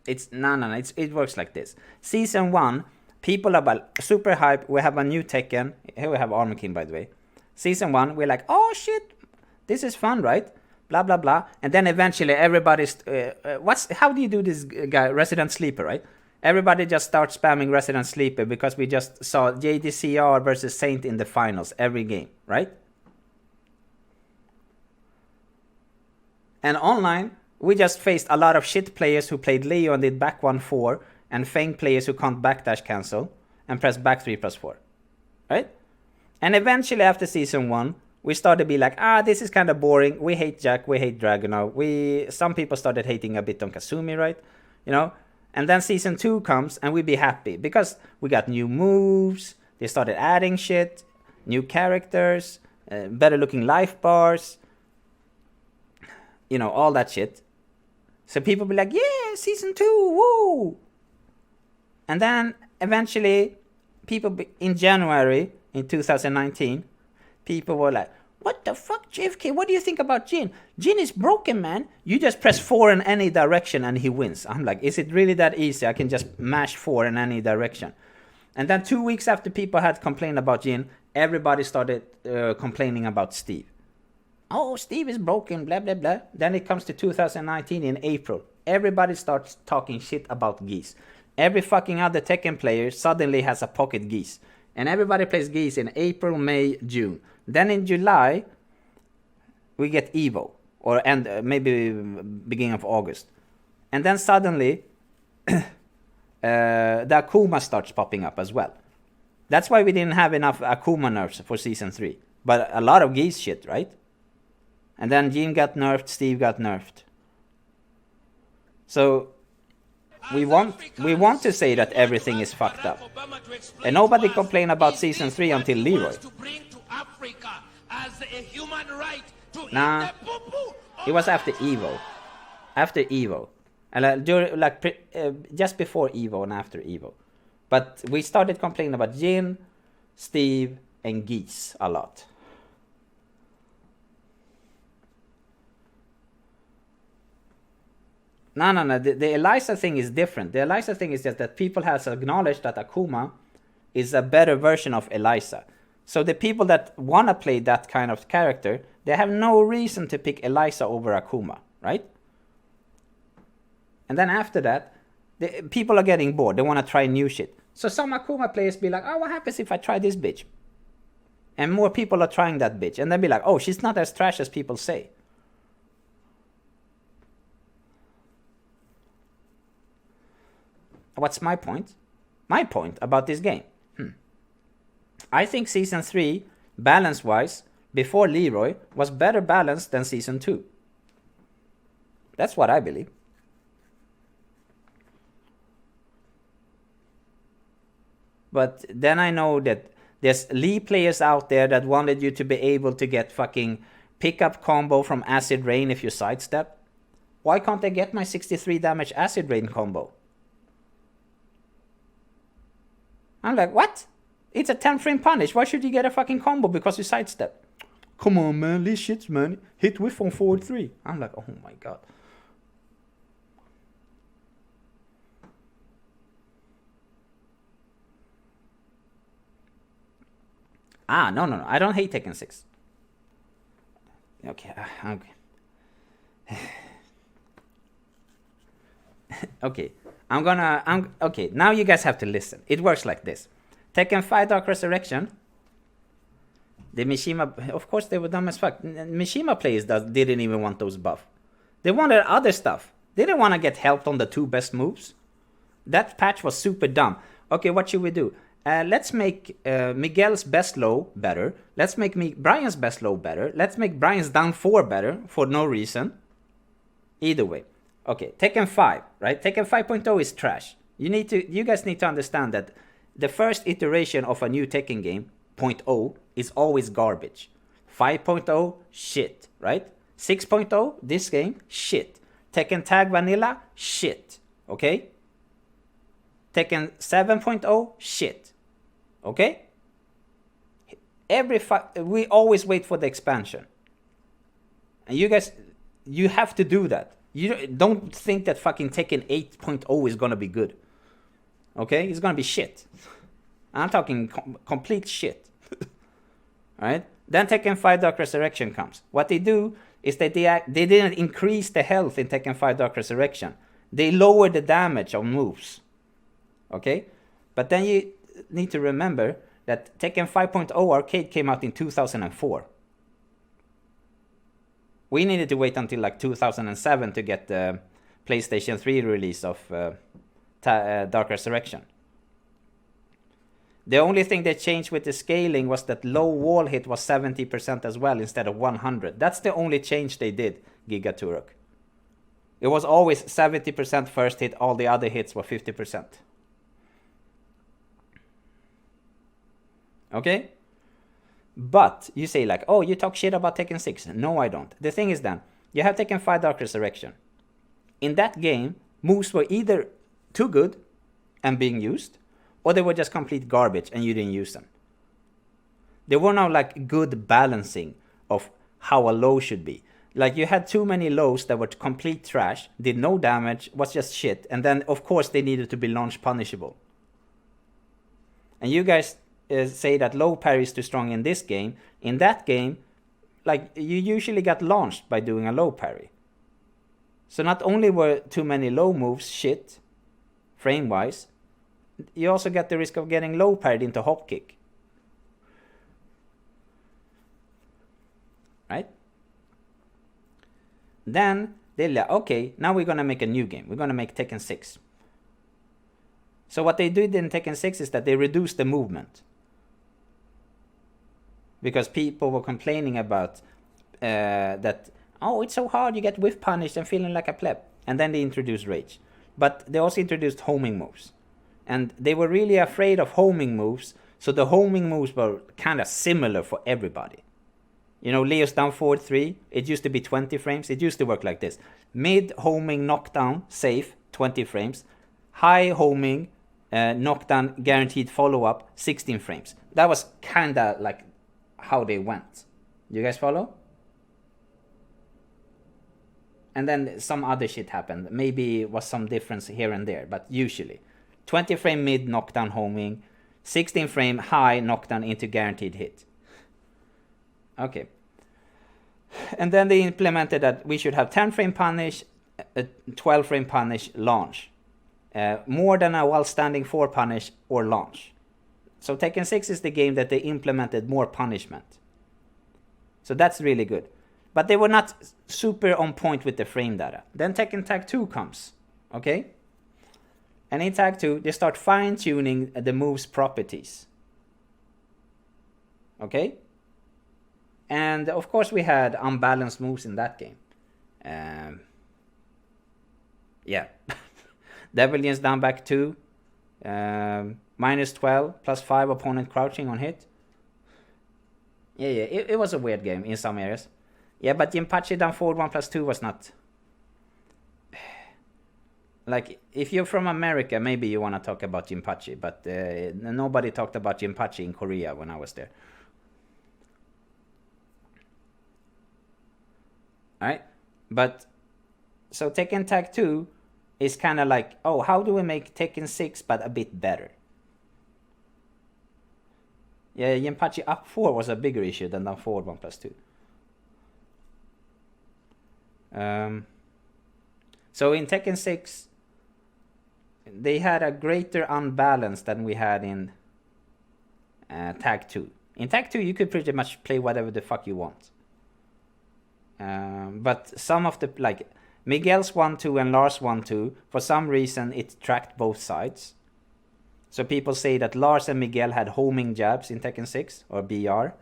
it works like this. Season 1, people are super hype. We have a new Tekken. Here we have Armor King, by the way. Season 1, we're like, oh shit, this is fun, right? Blah blah blah. And then eventually everybody's how do you do this, guy? Resident Sleeper, right? Everybody just starts spamming Resident Sleeper because we just saw JDCR versus Saint in the finals every game, right? And online, we just faced a lot of shit players who played Leo and did back 1-4, and Fang players who can't backdash cancel and press back 3+4, right? And eventually after season 1, we started to be like, this is kind of boring. We hate Jack, we hate Dragunov. Some people started hating a bit on Kasumi, right? You know? And then season 2 comes and we'd be happy because we got new moves. They started adding shit, new characters, better looking life bars. You know, all that shit. So people be like, yeah, season 2, woo! And then eventually, in January in 2019, people were like, what the fuck, JFK? What do you think about Jin? Jin is broken, man. You just press 4 in any direction and he wins. I'm like, is it really that easy? I can just mash 4 in any direction. And then 2 weeks after people had complained about Jin, everybody started complaining about Steve. Oh, Steve is broken, blah, blah, blah. Then it comes to 2019 in April. Everybody starts talking shit about Geese. Every fucking other Tekken player suddenly has a pocket Geese. And everybody plays Geese in April, May, June. Then in July, we get Evo. And maybe beginning of August. And then suddenly, the Akuma starts popping up as well. That's why we didn't have enough Akuma nerfs for Season 3. But a lot of Geese shit, right? And then Jin got nerfed, Steve got nerfed. So we want to say that everything is fucked up. And nobody complained about Season 3 until Leroy. Nah, it was after Evo. After Evo. And just before Evo and after Evo. But we started complaining about Jin, Steve, and Geese a lot. No. The Eliza thing is different. The Eliza thing is just that people have acknowledged that Akuma is a better version of Eliza. So the people that want to play that kind of character, they have no reason to pick Eliza over Akuma, right? And then after that, people are getting bored. They want to try new shit. So some Akuma players be like, oh, what happens if I try this bitch? And more people are trying that bitch. And they'll be like, oh, she's not as trash as people say. What's my point? My point about this game. I think Season 3, balance-wise, before Leroy, was better balanced than Season 2. That's what I believe. But then I know that there's Lee players out there that wanted you to be able to get fucking pickup combo from Acid Rain if you sidestep. Why can't I get my 63 damage Acid Rain combo? I'm like, what? It's a 10 frame punish. Why should you get a fucking combo because you sidestep? Come on, man. These shits, man. Hit whiff on forward 3. I'm like, oh my god. No. I don't hate Tekken 6. Okay. Okay. Okay, now you guys have to listen. It works like this. Tekken 5 Dark Resurrection. The Mishima, of course they were dumb as fuck. Mishima players didn't even want those buffs. They wanted other stuff. They didn't want to get helped on the 2 best moves. That patch was super dumb. Okay, what should we do? Let's make Miguel's best low better. Let's make Brian's best low better. Let's make Brian's down 4 better for no reason. Either way. Okay, Tekken 5, right? Tekken 5.0 is trash. You guys need to understand that the first iteration of a new Tekken game, 0.0, is always garbage. 5.0, shit, right? 6.0, this game, shit. Tekken Tag Vanilla, shit, okay? Tekken 7.0, shit, okay? We always wait for the expansion. And you guys, you have to do that. You don't think that fucking Tekken 8.0 is gonna be good. Okay? It's gonna be shit. I'm talking complete shit. Alright? Then Tekken 5 Dark Resurrection comes. What they do is that they didn't increase the health in Tekken 5 Dark Resurrection. They lowered the damage on moves. Okay? But then you need to remember that Tekken 5.0 Arcade came out in 2004. We needed to wait until like 2007 to get the PlayStation 3 release of Dark Resurrection. The only thing that changed with the scaling was that low wall hit was 70% as well instead of 100. That's the only change they did, Giga Turok. It was always 70% first hit, all the other hits were 50%. Okay? But you say like, oh, you talk shit about Tekken 6. No, I don't. The thing is then, you have Tekken 5 Dark Resurrection. In that game, moves were either too good and being used, or they were just complete garbage and you didn't use them. There were no like good balancing of how a low should be. Like you had too many lows that were complete trash, did no damage, was just shit, and then of course they needed to be launch punishable. And you guys say that low parry is too strong in this game. In that game, like you usually got launched by doing a low parry. So not only were too many low moves shit, frame-wise, you also get the risk of getting low parried into hop kick. Right? Then they're like, okay, now we're gonna make a new game. We're gonna make Tekken 6. So what they did in Tekken 6 is that they reduced the movement. Because people were complaining about that, oh, it's so hard, you get whiff punished and feeling like a pleb. And then they introduced rage. But they also introduced homing moves. And they were really afraid of homing moves, so the homing moves were kind of similar for everybody. You know, Leo's down forward 3, it used to be 20 frames. It used to work like this. Mid homing knockdown, safe, 20 frames. High homing, knockdown, guaranteed follow-up, 16 frames. That was kind of like how they went. You guys follow? And then some other shit happened. Maybe it was some difference here and there, but usually 20 frame mid knockdown homing, 16 frame high knockdown into guaranteed hit. Okay. And then they implemented that we should have 10 frame punish, 12 frame punish, launch. More than a while standing 4 punish or launch. So Tekken 6 is the game that they implemented more punishment. So that's really good. But they were not super on point with the frame data. Then Tekken Tag 2 comes. Okay? And in Tag 2, they start fine-tuning the move's properties. Okay? And of course we had unbalanced moves in that game. Yeah. Devilian's down back 2. Minus 12, plus 5 opponent crouching on hit. Yeah, it was a weird game in some areas. Yeah, but Jinpachi down forward 1 plus 2 was not... Like, if you're from America, maybe you want to talk about Jinpachi, but nobody talked about Jinpachi in Korea when I was there. Alright? But, so Tekken Tag 2 is kind of like, oh, how do we make Tekken 6 but a bit better? Yeah, Jinpachi up 4 was a bigger issue than down forward 1 plus 2. So in Tekken 6, they had a greater unbalance than we had in Tag 2. In Tag 2, you could pretty much play whatever the fuck you want. But some of the, like, Miguel's 1-2 and Lars 1-2, for some reason it tracked both sides. So people say that Lars and Miguel had homing jabs in Tekken 6, or BR.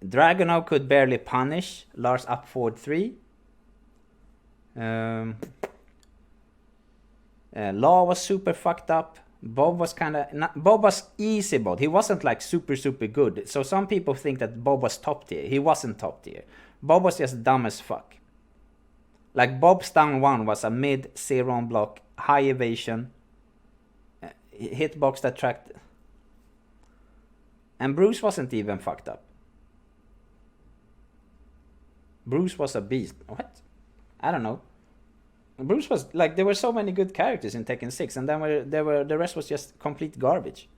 Dragunov could barely punish Lars up forward 3. Law was super fucked up. Bob was Bob was easy mode. He wasn't like super good. So some people think that Bob was top tier. He wasn't top tier. Bob was just dumb as fuck. Like Bob's down 1 was a mid 0 on block, high evasion, hitbox that tracked. And Bruce wasn't even fucked up. Bruce was a beast. What? I don't know. Bruce was like, there were so many good characters in Tekken 6, and then the rest was just complete garbage.